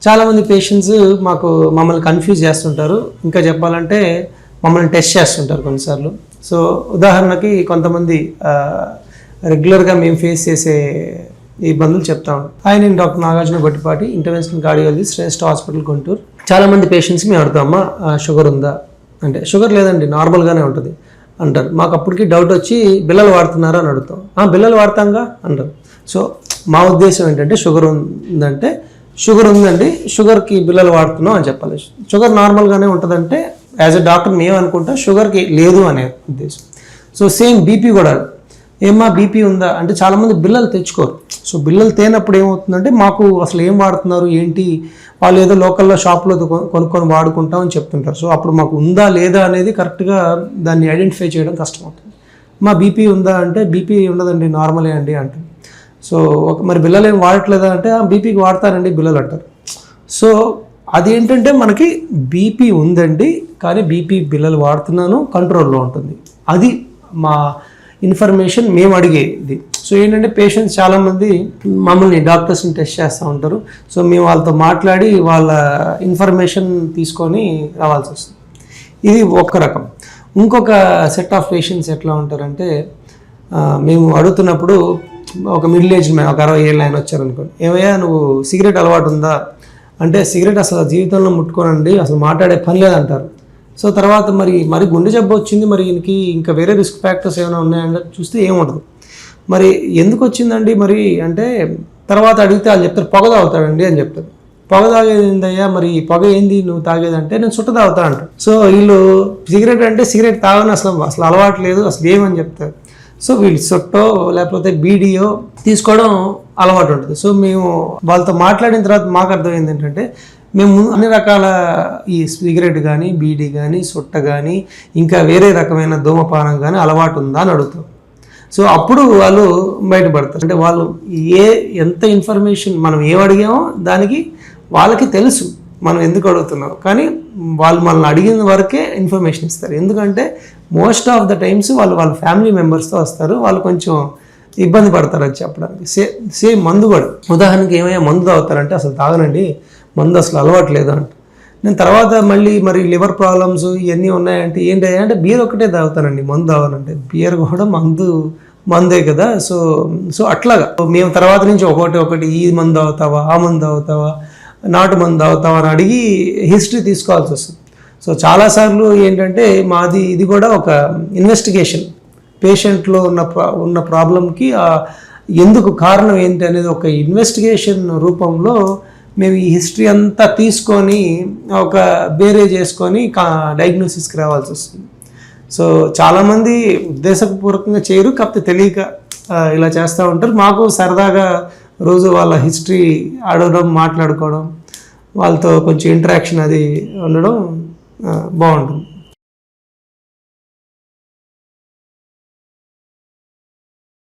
చాలామంది పేషెంట్స్ మమ్మల్ని కన్ఫ్యూజ్ చేస్తుంటారు. ఇంకా చెప్పాలంటే మమ్మల్ని టెస్ట్ చేస్తుంటారు కొన్నిసార్లు. సో ఉదాహరణకి కొంతమంది రెగ్యులర్గా మేము ఫేస్ చేసే ఇబ్బందులు చెప్తా ఉంటాం. నేను doctor Nagarjuna Gottipati, interventional cardiologist, Shreshta hospital Guntur. చాలామంది పేషెంట్స్కి మేము అడుగుతామా షుగర్ ఉందా అంటే, షుగర్ లేదండి నార్మల్గానే ఉంటుంది అంటారు. మాకు అప్పటికి డౌట్ వచ్చి బిళ్ళలు వాడుతున్నారా అని అడుగుతాం. బిళ్ళలు వాడతాంగా అంటారు. సో మా ఉద్దేశం ఏంటంటే షుగర్ ఉందంటే షుగర్ ఉందండి, షుగర్కి బిళ్ళలు వాడుతున్నాం అని చెప్పాలి. షుగర్ నార్మల్గానే ఉంటుందంటే యాజ్ ఎ డాక్టర్ మేము అనుకుంటాం షుగర్కి లేదు అనే ఉద్దేశం. సో సేమ్ బీపీ కూడా, ఏమా బీపీ ఉందా అంటే చాలామంది బిళ్ళలు తెచ్చుకోరు. సో బిళ్ళలు తేనప్పుడు ఏమవుతుందంటే మాకు అసలు ఏం వాడుతున్నారు ఏంటి, వాళ్ళు ఏదో లోకల్లో షాప్లో కొనుక్కొని వాడుకుంటాం అని చెప్తుంటారు. సో అప్పుడు మాకు ఉందా లేదా అనేది కరెక్ట్గా దాన్ని ఐడెంటిఫై చేయడం కష్టమవుతుంది. మా బీపీ ఉందా అంటే బీపీ ఉండదండి నార్మలే అండి అంటుంది. సో మరి బిళ్ళలు ఏం వాడట్లేదా అంటే బీపీకి వాడతారండి బిళ్ళలు అంటారు. సో అదేంటంటే మనకి బీపీ ఉందండి కానీ బీపీ బిళ్ళలు వాడుతున్నాను, కంట్రోల్లో ఉంటుంది. అది మా ఇన్ఫర్మేషన్ మేము అడిగేది. సో ఏంటంటే పేషెంట్స్ చాలామంది మమ్మల్ని డాక్టర్స్ని టెస్ట్ చేస్తూ ఉంటారు. సో మేము వాళ్ళతో మాట్లాడి వాళ్ళ ఇన్ఫర్మేషన్ తీసుకొని రావాల్సి వస్తుంది. ఇది ఒక రకం. ఇంకొక సెట్ ఆఫ్ పేషెంట్స్ ఎట్లా ఉంటారంటే మేము అడుగుతున్నప్పుడు ఒక మిడిల్ ఏజ్ మ్యాన్, ఒక 60 ఏళ్ళ ఆయన వచ్చారనుకోండి, ఏమయ్యా నువ్వు సిగరెట్ అలవాటు ఉందా అంటే సిగరెట్ అసలు జీవితంలో ముట్టుకోనండి, అసలు మాట్లాడే పని లేదంటారు. సో తర్వాత మరి గుండె జబ్బు వచ్చింది, మరి ఈయనకి ఇంకా వేరే రిస్క్ ఫ్యాక్టర్స్ ఏమైనా ఉన్నాయంటే చూస్తే ఏముండదు. మరి ఎందుకు వచ్చిందండి మరి అంటే తర్వాత అడిగితే వాళ్ళు చెప్తారు పొగ తాగుతాడండి అని చెప్తారు. పొగ తాగేది ఏందయ్యా, మరి పొగ ఏంది నువ్వు తాగేదంటే నేను సుట్ట తాగుతా అంటారు. సో వీళ్ళు సిగరెట్ అంటే సిగరెట్ తాగని అసలు అలవాటు లేదు అసలు ఏమని చెప్తారు. సో వీళ్ళు సొట్టో లేకపోతే బీడీయో తీసుకోవడం అలవాటు ఉంటుంది. సో మేము వాళ్ళతో మాట్లాడిన తర్వాత మాకు అర్థమైంది ఏంటంటే మేము అన్ని రకాల ఈ సిగరెట్ కానీ బీడీ కానీ సొట్ట కానీ ఇంకా వేరే రకమైన ధూమపానం కానీ అలవాటు ఉందా అని అడుగుతాం. సో అప్పుడు వాళ్ళు బయటపడతారు. అంటే వాళ్ళు ఎంత ఇన్ఫర్మేషన్ మనం ఏం అడిగామో దానికి వాళ్ళకి తెలుసు మనం ఎందుకు అడుగుతున్నాం, కానీ వాళ్ళు మనల్ని అడిగిన వరకే ఇన్ఫర్మేషన్ ఇస్తారు. ఎందుకంటే మోస్ట్ ఆఫ్ ద టైమ్స్ వాళ్ళ ఫ్యామిలీ మెంబర్స్తో వస్తారు, వాళ్ళు కొంచెం ఇబ్బంది పడతారు అది చెప్పడానికి. సేమ్ మందు కూడా, ఉదాహరణకి ఏమయ్యా మందు తాగుతారంటే అసలు తాగనండి, మందు అసలు అలవాటు లేదు అంట. నేను తర్వాత మరి లివర్ ప్రాబ్లమ్స్ ఇవన్నీ ఉన్నాయంటే ఏంటి అంటే బియర్ ఒకటే తాగుతానండి, మందు తాగనంటే. బియర్ కూడా మందే కదా. సో అట్లాగా మేము తర్వాత నుంచి ఒకటి ఈ మందు తాగుతావా, ఆ మందు తాగుతావా, నాటు మందు తాగుతావా అని అడిగి హిస్టరీ తీసుకోవాల్సి వస్తుంది. సో చాలాసార్లు ఏంటంటే ఇది కూడా ఒక ఇన్వెస్టిగేషన్, పేషెంట్లో ఉన్న ప్రాబ్లంకి ఎందుకు కారణం ఏంటి అనేది ఒక ఇన్వెస్టిగేషన్ రూపంలో మేము ఈ హిస్టరీ అంతా తీసుకొని ఒక బేరే చేసుకొని డయాగ్నోసిస్కి రావాల్సి వస్తుంది. సో చాలామంది ఉద్దేశపూర్వకంగా చేయరు, కాకపోతే తెలియక ఇలా చేస్తూ ఉంటారు. మాకు సరదాగా రోజు వాళ్ళ హిస్టరీ అడగడం, మాట్లాడుకోవడం, వాళ్ళతో కొంచెం ఇంటరాక్షన్ అది ఉండడం బాగుంటుంది.